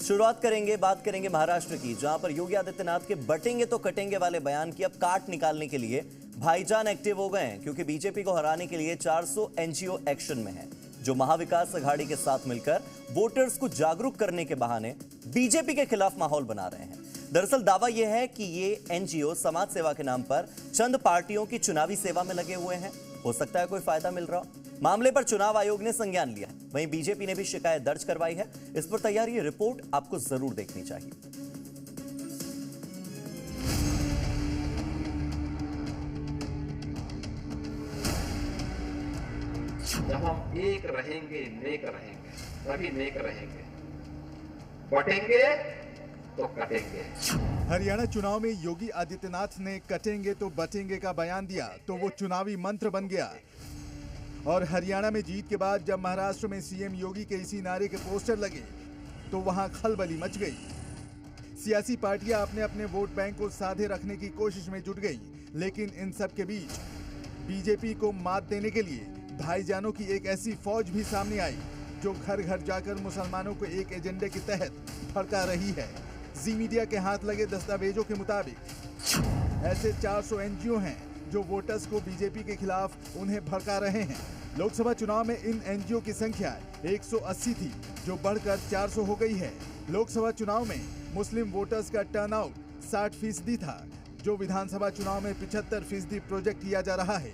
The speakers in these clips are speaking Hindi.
शुरुआत करेंगे, बात करेंगे महाराष्ट्र की, जहां पर योगी आदित्यनाथ के बटेंगे तो कटेंगे वाले बयान की अब काट निकालने के लिए भाईजान एक्टिव हो गए हैं, क्योंकि बीजेपी को हराने के लिए 400 एनजीओ एक्शन में है, जो महाविकास अघाड़ी के साथ मिलकर वोटर्स को जागरूक करने के बहाने बीजेपी के खिलाफ माहौल बना रहे हैं। दरअसल दावा यह है कि ये एनजीओ समाज सेवा के नाम पर चंद पार्टियों की चुनावी सेवा में लगे हुए हैं। हो सकता है कोई फायदा मिल रहा हो। मामले पर चुनाव आयोग ने संज्ञान लिया है, वहीं बीजेपी ने भी शिकायत दर्ज करवाई है। इस पर तैयार ये रिपोर्ट आपको जरूर देखनी चाहिए। जब हम एक रहेंगे, नेक रहेंगे, सभी नेक रहेंगे, बटेंगे तो कटेंगे। हरियाणा चुनाव में योगी आदित्यनाथ ने कटेंगे तो बटेंगे का बयान दिया तो वो चुनावी मंत्र बन गया। और हरियाणा में जीत के बाद जब महाराष्ट्र में सीएम योगी के इसी नारे के पोस्टर लगे तो वहां खलबली मच गई। सियासी पार्टियां अपने अपने वोट बैंक को साधे रखने की कोशिश में जुट गई, लेकिन इन सब के बीच बीजेपी को मात देने के लिए भाईजानों की एक ऐसी फौज भी सामने आई जो घर घर जाकर मुसलमानों को एक एजेंडे के तहत भड़का रही है। जी मीडिया के हाथ लगे दस्तावेजों के मुताबिक ऐसे 400 एनजीओ हैं जो वोटर्स को बीजेपी के खिलाफ उन्हें भड़का रहे हैं। लोकसभा चुनाव में इन एनजीओ की संख्या 180 थी, जो बढ़कर 400 हो गई है। लोकसभा चुनाव में मुस्लिम वोटर्स का टर्नआउट 60% था, जो विधानसभा चुनाव में 75% प्रोजेक्ट किया जा रहा है।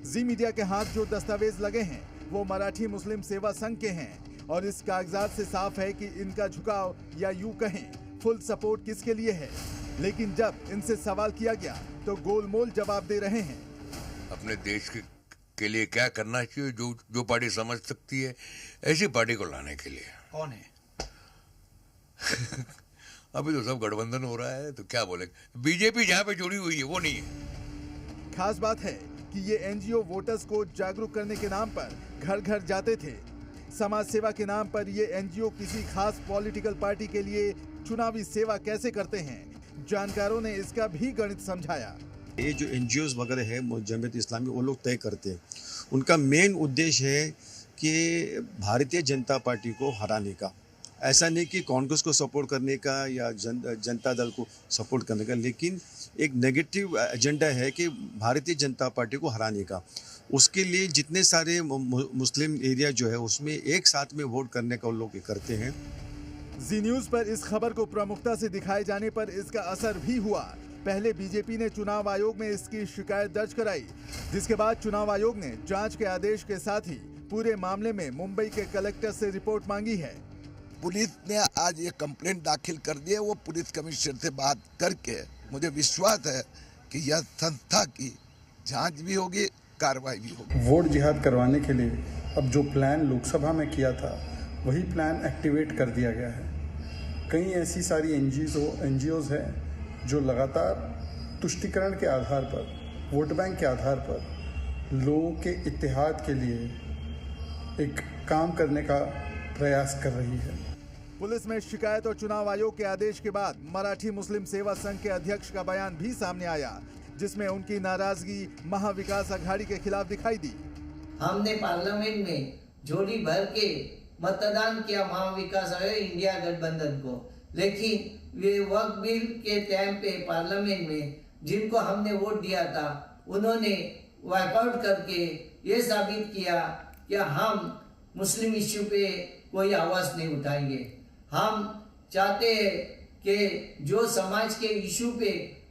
जी मीडिया के हाथ जो दस्तावेज लगे हैं वो मराठी मुस्लिम सेवा संघ के हैं, और इस कागजात से साफ है कि इनका झुकाव या यूं कहें फुल सपोर्ट किसके लिए है। लेकिन जब इनसे सवाल किया गया तो गोलमोल जवाब दे रहे हैं। अपने देश के लिए क्या करना चाहिए, जो पार्टी समझ सकती है ऐसी पार्टी को लाने के लिए। कौन है? अभी तो सब गठबंधन हो रहा है, तो क्या बोले। बीजेपी जहां पे जुड़ी हुई है वो नहीं है। खास बात है कि ये एनजीओ वोटर्स को जागरूक करने के नाम पर घर घर जाते थे। समाज सेवा के नाम पर ये एनजीओ किसी खास पॉलिटिकल पार्टी के लिए चुनावी सेवा कैसे करते हैं, जानकारों ने इसका भी गणित समझाया। ये जो एनजीओज वगैरह है जमीयत इस्लामी, वो लोग तय करते हैं। उनका मेन उद्देश्य है कि भारतीय जनता पार्टी को हराने का, ऐसा नहीं कि कांग्रेस को सपोर्ट करने का या जनता दल को सपोर्ट करने का, लेकिन एक नेगेटिव एजेंडा है कि भारतीय जनता पार्टी को हराने का। उसके लिए जितने सारे मुस्लिम एरिया जो है उसमें एक साथ में वोट करने का वो लोग करते हैं। जी न्यूज पर इस खबर को प्रमुखता से दिखाए जाने पर इसका असर भी हुआ। पहले बीजेपी ने चुनाव आयोग में इसकी शिकायत दर्ज कराई, जिसके बाद चुनाव आयोग ने जांच के आदेश के साथ ही पूरे मामले में मुंबई के कलेक्टर से रिपोर्ट मांगी है। पुलिस ने आज ये कंप्लेंट दाखिल कर दी है। वो पुलिस कमिश्नर से बात करके मुझे विश्वास है कि यह संस्था की जांच भी होगी, कार्रवाई भी होगी। वोट जिहाद करवाने के लिए अब जो प्लान लोकसभा में किया था वही प्लान एक्टिवेट कर दिया गया है। कई ऐसी सारी एनजीओज हैं जो लगातार तुष्टीकरण के आधार पर, वोट बैंक के आधार पर लोगों के इत्तेहाद के लिए एक काम करने का प्रयास कर रही है। पुलिस में शिकायत और चुनाव आयोग के आदेश के बाद मराठी मुस्लिम सेवा संघ के अध्यक्ष का बयान भी सामने आया, जिसमें उनकी नाराजगी महाविकास अघाड़ी के खिलाफ दिखाई दी। हमने पार्लियामेंट में झोली भर के मतदान किया महाविकास अघाड़ी इंडिया गठबंधन को, लेकिन वे वक्त बिल के टाइम पे पार्लियामेंट में जिनको हमने वोट दिया था उन्होंने वॉकआउट करके ये साबित किया कि हम मुस्लिम इश्यू पे कोई आवाज नहीं उठाएंगे। हम चाहते हैं कि जो समाज के इश्यू पे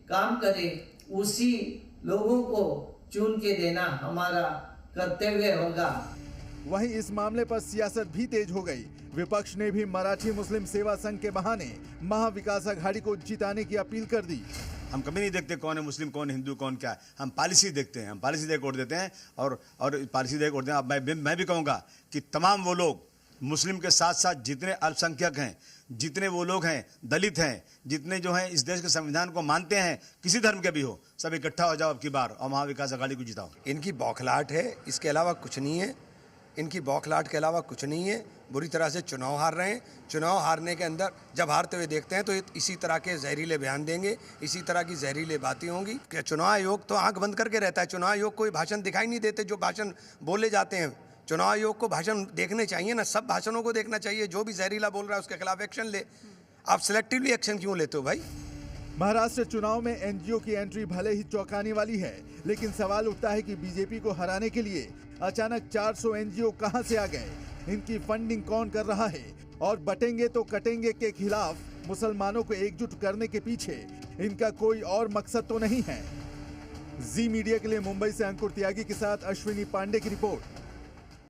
काम करे उसी लोगों को चुन के देना हमारा कर्तव्य होगा। वहीं इस मामले पर सियासत भी तेज हो गई। विपक्ष ने भी मराठी मुस्लिम सेवा संघ के बहाने महाविकास अघाड़ी को जिताने की अपील कर दी। हम कभी नहीं देखते कौन है मुस्लिम, कौन हिंदू, कौन क्या है। हम पॉलिसी देखते हैं, हम पॉलिसी देख वोट देते हैं और पॉलिसी देख वोट देते हैं। अब मैं भी कहूँगा कि तमाम वो लोग मुस्लिम के साथ साथ जितने अल्पसंख्यक हैं, जितने वो लोग हैं दलित हैं, जितने जो हैं इस देश के संविधान को मानते हैं, किसी धर्म के भी हो, सब इकट्ठा हो जाओ अब की बार और महाविकास अघाड़ी को जिताओ। इनकी बौखलाहट है, इसके अलावा कुछ नहीं है। इनकी बौखलाहट के अलावा कुछ नहीं है। बुरी तरह से चुनाव हार रहे हैं। चुनाव हारने के अंदर जब हारते हुए देखते हैं तो इसी तरह के जहरीले बयान देंगे, इसी तरह की जहरीले बातें होंगी। क्या चुनाव आयोग तो आंख बंद करके रहता है। चुनाव आयोग कोई भाषण दिखाई नहीं देते, जो भाषण बोले जाते हैं चुनाव आयोग को भाषण देखने चाहिए ना, सब भाषणों को देखना चाहिए। जो भी जहरीला बोल रहा है उसके खिलाफ एक्शन ले। आप सिलेक्टिवली एक्शन क्यों लेते हो भाई? महाराष्ट्र चुनाव में एनजीओ की एंट्री भले ही चौंकाने वाली है, लेकिन सवाल उठता है कि बीजेपी को हराने के लिए अचानक 400 एनजीओ कहां से आ गए, इनकी फंडिंग कौन कर रहा है, और बटेंगे तो कटेंगे के खिलाफ मुसलमानों को एकजुट करने के पीछे इनका कोई और मकसद तो नहीं है। जी मीडिया के लिए मुंबई से अंकुर त्यागी के साथ अश्विनी पांडे की रिपोर्ट।